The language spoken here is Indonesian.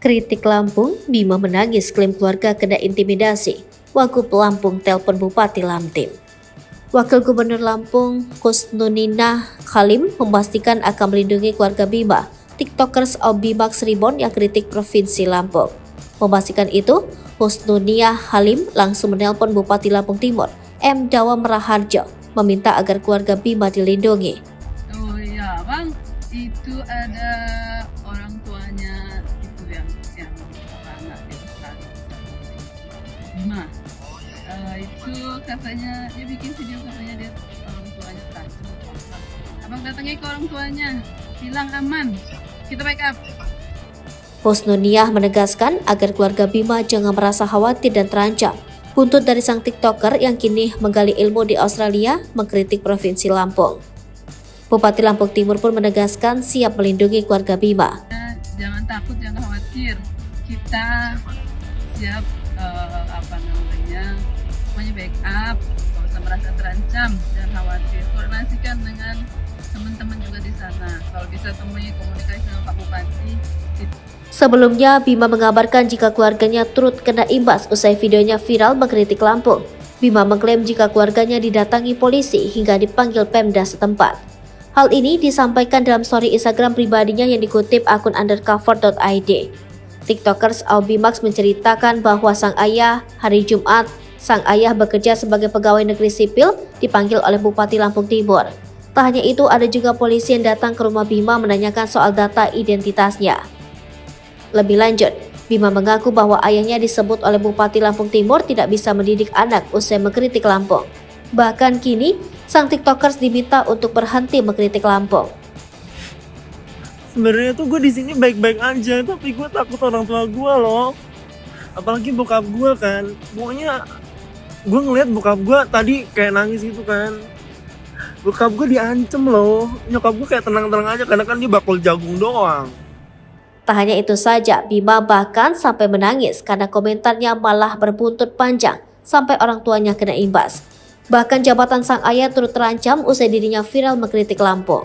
Kritik Lampung, Bima menangis klaim keluarga kena intimidasi. Wagub Lampung telpon Bupati Lamtim. Wakil Gubernur Lampung, Kusnunina Halim, memastikan akan melindungi keluarga Bima, TikTokers Aubimax Ribon yang kritik Provinsi Lampung. Memastikan itu, Kusnunia Halim langsung menelpon Bupati Lampung Timur, M. Dawam Raharjo, meminta agar keluarga Bima dilindungi. Oh iya bang, itu ada orang tuanya itu yang anak di Australia, Bima. Itu katanya dia bikin video, katanya dia orang tuanya terancam. Abang datangnya ke orang tuanya, bilang aman, kita backup. Husnuniah menegaskan agar keluarga Bima jangan merasa khawatir dan terancam. Buntut dari sang TikToker yang kini menggali ilmu di Australia mengkritik Provinsi Lampung. Bupati Lampung Timur pun menegaskan siap melindungi keluarga Bima. Jangan takut, jangan khawatir. Kita siap semuanya backup. Kalau usah merasa terancam, jangan khawatir. Koordinasikan dengan teman-teman juga di sana. Kalau bisa temui komunikasi dengan Pak Bupati. Sebelumnya, Bima mengabarkan jika keluarganya turut kena imbas usai videonya viral mengkritik Lampung. Bima mengklaim jika keluarganya didatangi polisi hingga dipanggil Pemda setempat. Hal ini disampaikan dalam story Instagram pribadinya yang dikutip akun undercover.id. TikTokers Aubimax menceritakan bahwa sang ayah bekerja sebagai pegawai negeri sipil dipanggil oleh Bupati Lampung Timur. Tak hanya itu, ada juga polisi yang datang ke rumah Bima menanyakan soal data identitasnya. Lebih lanjut, Bima mengaku bahwa ayahnya disebut oleh Bupati Lampung Timur tidak bisa mendidik anak usai mengkritik Lampung. Bahkan kini, sang TikTokers diminta untuk berhenti mengkritik Lampung. Sebenarnya tuh gue di sini baik-baik aja, tapi gue takut orang tua gue loh. Apalagi bokap gue kan. Pokoknya gue ngeliat bokap gue tadi kayak nangis gitu kan. Bokap gue diancem loh. Nyokap gue kayak tenang-tenang aja karena kan dia bakul jagung doang. Tak hanya itu saja, Bima bahkan sampai menangis karena komentarnya malah berbuntut panjang sampai orang tuanya kena imbas. Bahkan jabatan sang ayah turut terancam usai dirinya viral mengkritik Lampung.